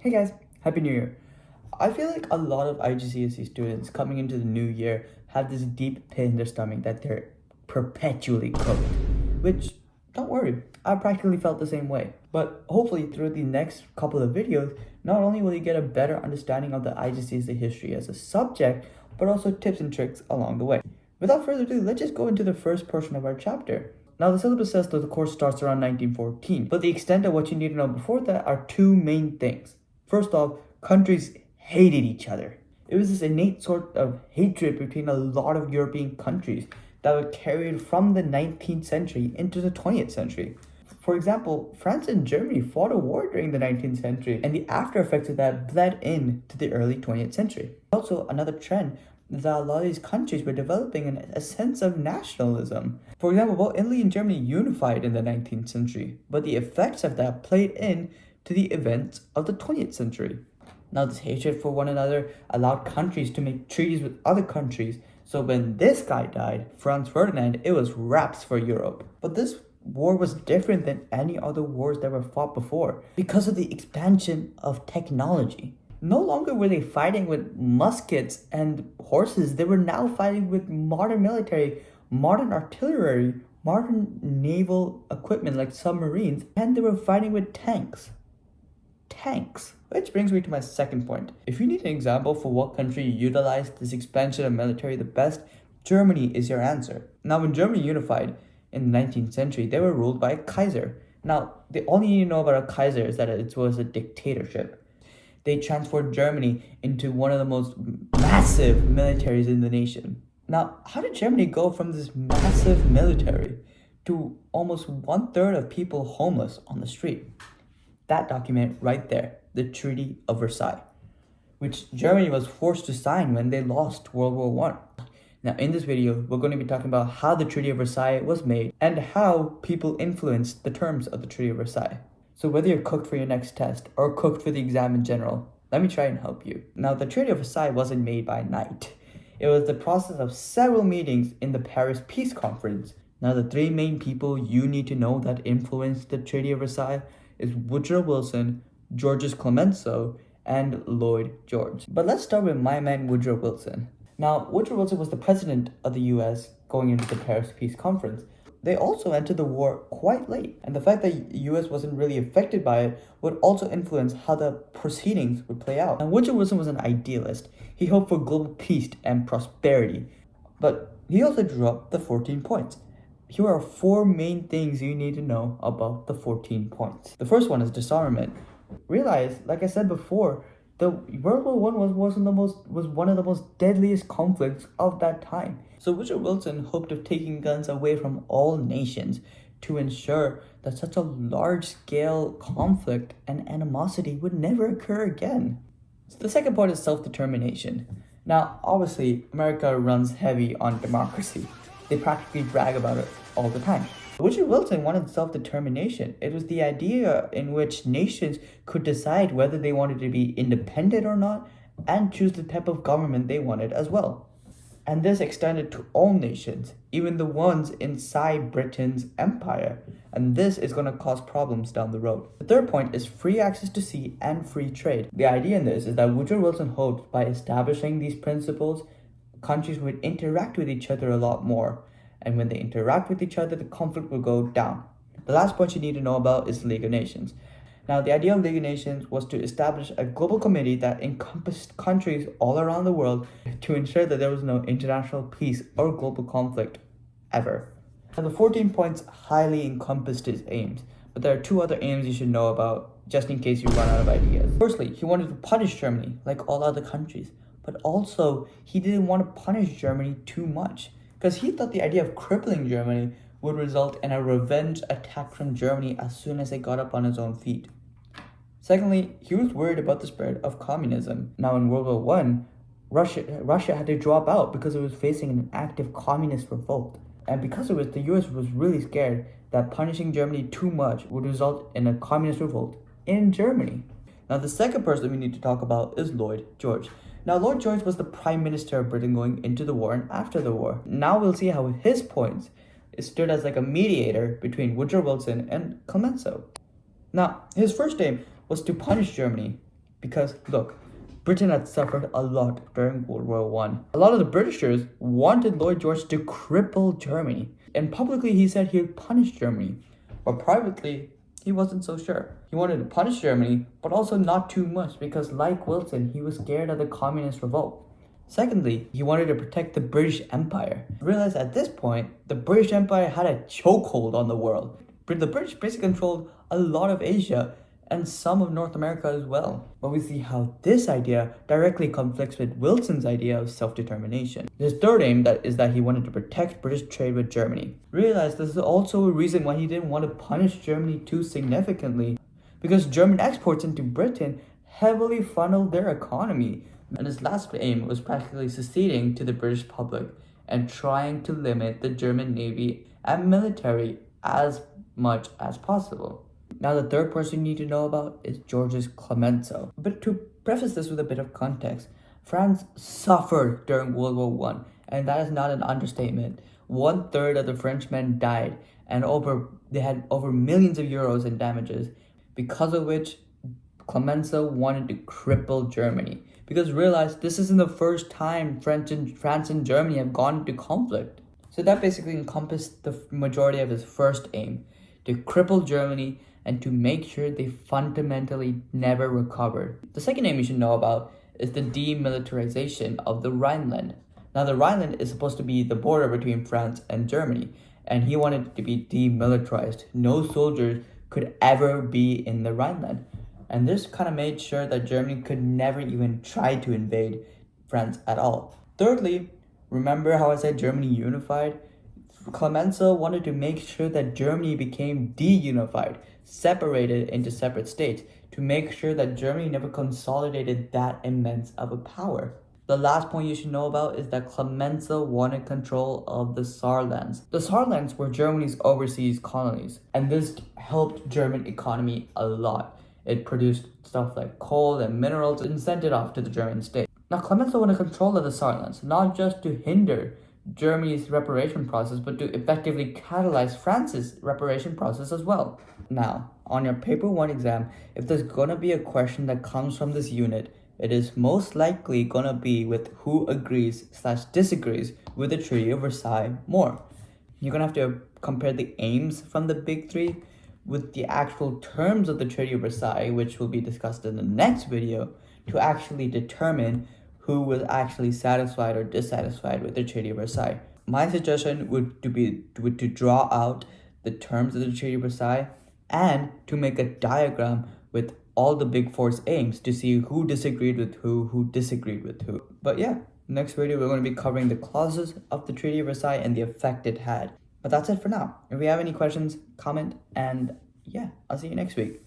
Hey guys, Happy New Year. I feel like a lot of IGCSE students coming into the new year have this deep pit in their stomach that they're perpetually cooked. Which, don't worry, I practically felt the same way. But hopefully through the next couple of videos, not only will you get a better understanding of the IGCSE history as a subject, but also tips and tricks along the way. Without further ado, let's just go into the first portion of our chapter. Now, the syllabus says that the course starts around 1914, but the extent of what you need to know before that are two main things. First off, countries hated each other. It was this innate sort of hatred between a lot of European countries that were carried from the 19th century into the 20th century. For example, France and Germany fought a war during the 19th century, and the after effects of that bled into the early 20th century. Also, another trend is that a lot of these countries were developing a sense of nationalism. For example, both Italy and Germany unified in the 19th century, but the effects of that played in to the events of the 20th century. Now, this hatred for one another allowed countries to make treaties with other countries, so when this guy died, Franz Ferdinand, it was wraps for Europe. But this war was different than any other wars that were fought before because of the expansion of technology. No longer were they fighting with muskets and horses, they were now fighting with modern military, modern artillery, modern naval equipment like submarines, and they were fighting with tanks. Which brings me to my second point. If you need an example for what country utilized this expansion of military the best, Germany is your answer. Now, when Germany unified in the 19th century, they were ruled by a Kaiser. Now, the only thing you know about a Kaiser is that it was a dictatorship. They transformed Germany into one of the most massive militaries in the nation. Now, how did Germany go from this massive military to almost 1/3 of people homeless on the street? That document right there, the Treaty of Versailles, which Germany was forced to sign when they lost World War I. Now, in this video, we're going to be talking about how the Treaty of Versailles was made and how people influenced the terms of the Treaty of Versailles. So whether you're cooked for your next test or cooked for the exam in general, let me try and help you. Now, the Treaty of Versailles wasn't made by night. It was the process of several meetings in the Paris Peace Conference. Now, the three main people you need to know that influenced the Treaty of Versailles is Woodrow Wilson, Georges Clemenceau, and Lloyd George. But let's start with my man Woodrow Wilson. Now, Woodrow Wilson was the president of the US going into the Paris Peace Conference. They also entered the war quite late, and the fact that the US wasn't really affected by it would also influence how the proceedings would play out. Now, Woodrow Wilson was an idealist. He hoped for global peace and prosperity, but he also drew up the 14 points. Here are 4 main things you need to know about the 14 points. The first one is disarmament. Realize, like I said before, the World War I was one of the most deadliest conflicts of that time. So Woodrow Wilson hoped of taking guns away from all nations to ensure that such a large-scale conflict and animosity would never occur again. So the second point is self-determination. Now, obviously, America runs heavy on democracy. They practically brag about it all the time. Woodrow Wilson wanted self-determination. It was the idea in which nations could decide whether they wanted to be independent or not and choose the type of government they wanted as well. And this extended to all nations, even the ones inside Britain's empire. And this is going to cause problems down the road. The third point is free access to sea and free trade. The idea in this is that Woodrow Wilson hoped by establishing these principles, countries would interact with each other a lot more. And when they interact with each other, the conflict will go down. The last point you need to know about is the League of Nations. Now, the idea of League of Nations was to establish a global committee that encompassed countries all around the world to ensure that there was no international peace or global conflict ever. Now, the 14 points highly encompassed his aims, but there are 2 other aims you should know about just in case you run out of ideas. Firstly, he wanted to punish Germany like all other countries, but also he didn't want to punish Germany too much, because he thought the idea of crippling Germany would result in a revenge attack from Germany as soon as they got up on its own feet. Secondly, he was worried about the spread of communism. Now, in World War I, Russia had to drop out because it was facing an active communist revolt. And because of it, the US was really scared that punishing Germany too much would result in a communist revolt in Germany. Now, the second person we need to talk about is Lloyd George. Now, Lloyd George was the Prime Minister of Britain going into the war and after the war. Now we'll see how his points stood as like a mediator between Woodrow Wilson and Clemenceau. Now, his first aim was to punish Germany Because, look, Britain had suffered a lot during World War One. A lot of the Britishers wanted Lloyd George to cripple Germany. And publicly he said he'd punish Germany. But privately, he wasn't so sure. He wanted to punish Germany, but also not too much because, like Wilson, he was scared of the communist revolt. Secondly, he wanted to protect the British Empire. He realized at this point, the British Empire had a chokehold on the world. The British basically controlled a lot of Asia and some of North America as well. But we see how this idea directly conflicts with Wilson's idea of self-determination. His third aim is that he wanted to protect British trade with Germany. Realize this is also a reason why he didn't want to punish Germany too significantly, because German exports into Britain heavily funneled their economy. And his last aim was practically succeeding to the British public and trying to limit the German navy and military as much as possible. Now, the third person you need to know about is Georges Clemenceau. But to preface this with a bit of context, France suffered during World War One, and that is not an understatement. 1/3 of the Frenchmen died, and they had over millions of euros in damages, because of which Clemenceau wanted to cripple Germany. Because realize this isn't the first time France and Germany have gone into conflict. So that basically encompassed the majority of his first aim, to cripple Germany and to make sure they fundamentally never recovered. The second aim you should know about is the demilitarization of the Rhineland. Now, the Rhineland is supposed to be the border between France and Germany, and he wanted it to be demilitarized. No soldiers could ever be in the Rhineland. And this kind of made sure that Germany could never even try to invade France at all. Thirdly, remember how I said Germany unified? Clemenceau wanted to make sure that Germany became de-unified, separated into separate states, to make sure that Germany never consolidated that immense of a power. The last point you should know about is that Clemenceau wanted control of the Saarlands. The Saarlands were Germany's overseas colonies, and this helped German economy a lot. It produced stuff like coal and minerals and sent it off to the German state. Now, Clemenceau wanted control of the Saarlands, not just to hinder Germany's reparation process, but to effectively catalyze France's reparation process as well. Now, on your paper 1 exam, if there's gonna be a question that comes from this unit, it is most likely gonna be with who agrees/disagrees with the Treaty of Versailles more. You're gonna have to compare the aims from the big three with the actual terms of the Treaty of Versailles, which will be discussed in the next video, to actually determine who was actually satisfied or dissatisfied with the Treaty of Versailles. My suggestion would be to draw out the terms of the Treaty of Versailles and to make a diagram with all the big four's aims to see who disagreed with who disagreed with who. But yeah, next video we're going to be covering the clauses of the Treaty of Versailles and the effect it had. But that's it for now. If you have any questions, comment, and yeah, I'll see you next week.